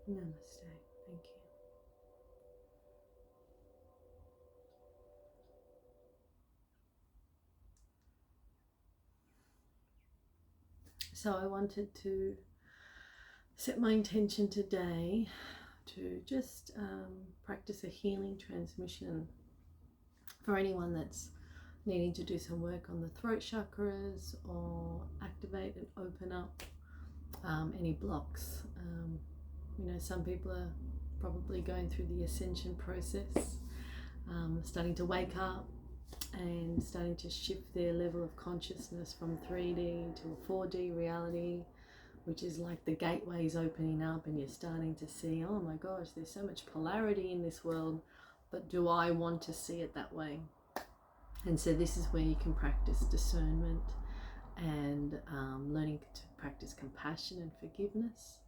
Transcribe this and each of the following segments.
Namaste. Thank you. So I wanted to set my intention today to just practice a healing transmission for anyone that's needing to do some work on the throat chakras or activate and open up any blocks. You know, some people are probably going through the ascension process, starting to wake up and starting to shift their level of consciousness from 3D to a 4D reality, which is like the gateways opening up and you're starting to see, oh my gosh, there's so much polarity in this world, but do I want to see it that way? And so this is where you can practice discernment and learning to practice compassion and forgiveness,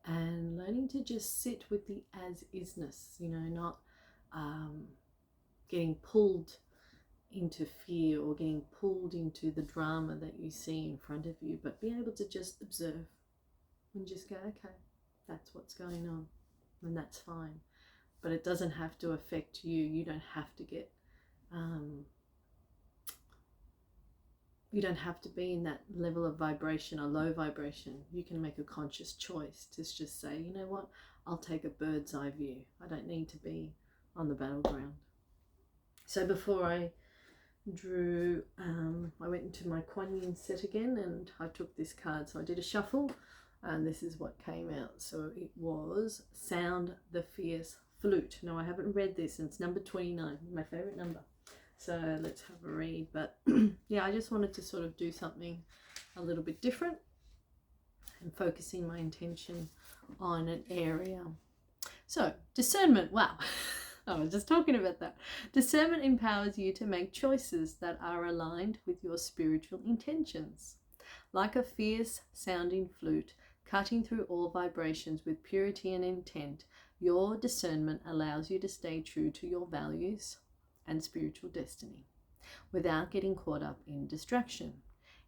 and learning to just sit with the as-isness, you know, not getting pulled into fear or getting pulled into the drama that you see in front of you, but be able to just observe and just go, okay, that's what's going on, and that's fine. But it doesn't have to affect you. You don't have to get you don't have to be in that level of vibration or low vibration. You can make a conscious choice to just say, you know what, I'll take a bird's eye view. I don't need to be on the battleground. So before I drew, I went into my Kuan Yin set again, and I took this card. So I did a shuffle, and this is what came out. So it was Sound the Fierce Flute. Now I haven't read this, and it's number 29, my favorite number. So let's have a read. But yeah, I just wanted to sort of do something a little bit different and focusing my intention on an area. So discernment, wow. I was just talking about that. Discernment empowers you to make choices that are aligned with your spiritual intentions. Like a fierce sounding flute, cutting through all vibrations with purity and intent, your discernment allows you to stay true to your values and spiritual destiny without getting caught up in distraction.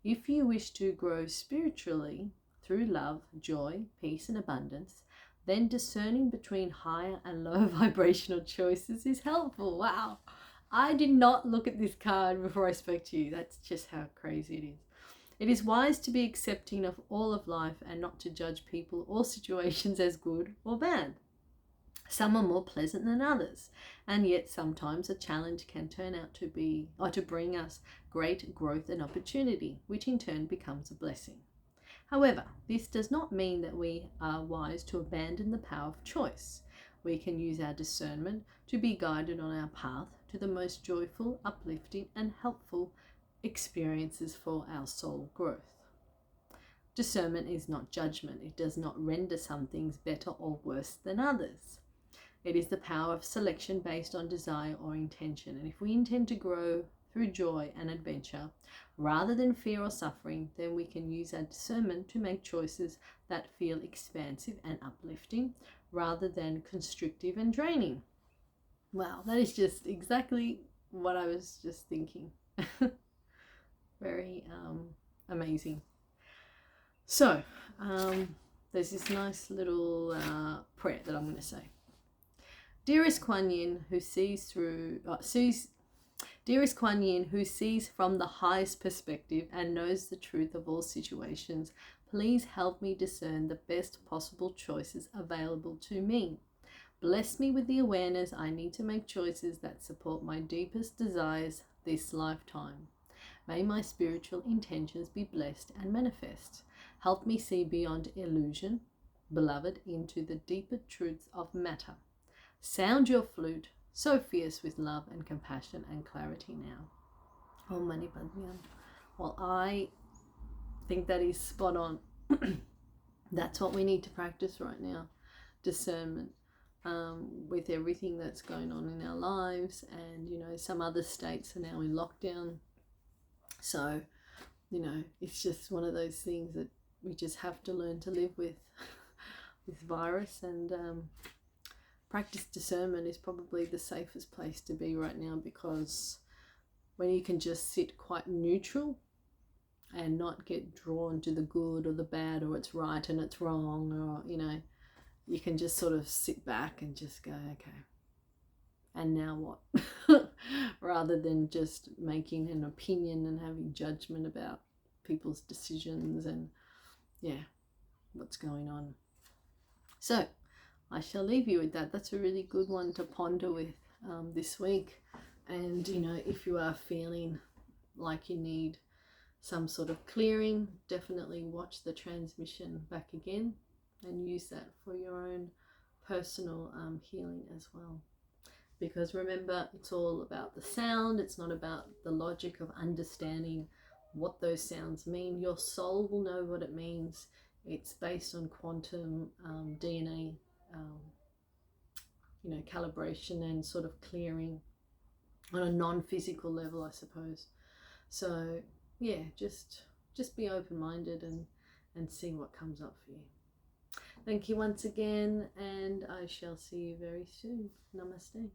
If you wish to grow spiritually through love, joy, peace, and abundance, then discerning between higher and lower vibrational choices is helpful. Wow. I did not look at this card before I spoke to you. That's just how crazy it is. It is wise to be accepting of all of life and not to judge people or situations as good or bad. Some are more pleasant than others, and yet sometimes a challenge can turn out to be or to bring us great growth and opportunity, which in turn becomes a blessing. However, this does not mean that we are wise to abandon the power of choice. We can use our discernment to be guided on our path to the most joyful, uplifting, and helpful experiences for our soul growth. Discernment is not judgment. It does not render some things better or worse than others. It is the power of selection based on desire or intention. And if we intend to grow through joy and adventure, rather than fear or suffering, then we can use our discernment to make choices that feel expansive and uplifting, rather than constrictive and draining. Wow, that is just exactly what I was just thinking. Very amazing. So, there's this nice little prayer that I'm going to say. Dearest Kuan Yin, who Dearest Kuan Yin, who sees from the highest perspective and knows the truth of all situations, please help me discern the best possible choices available to me. Bless me with the awareness I need to make choices that support my deepest desires this lifetime. May my spiritual intentions be blessed and manifest. Help me see beyond illusion, beloved, into the deeper truths of matter. Sound your flute, so fierce with love and compassion and clarity now. Om Mani Padme Hum. Well, I think that is spot on. That's what we need to practice right now. Discernment with everything that's going on in our lives. And, you know, some other states are now in lockdown. So, you know, it's just one of those things that we just have to learn to live with this virus. And practice discernment is probably the safest place to be right now, because when you can just sit quite neutral and not get drawn to the good or the bad or it's right and it's wrong, or, you know, you can just sort of sit back and just go, okay, and now what? Rather than just making an opinion and having judgment about people's decisions and, yeah, what's going on. So I shall leave you with that. That's a really good one to ponder with this week. And, you know, if you are feeling like you need some sort of clearing, definitely watch the transmission back again and use that for your own personal healing as well. Because remember, it's all about the sound. It's not about the logic of understanding what those sounds mean. Your soul will know what it means. It's based on quantum DNA, you know, calibration and sort of clearing on a non-physical level, I suppose. So yeah, just be open-minded and see what comes up for you. Thank you once again, and I shall see you very soon. Namaste.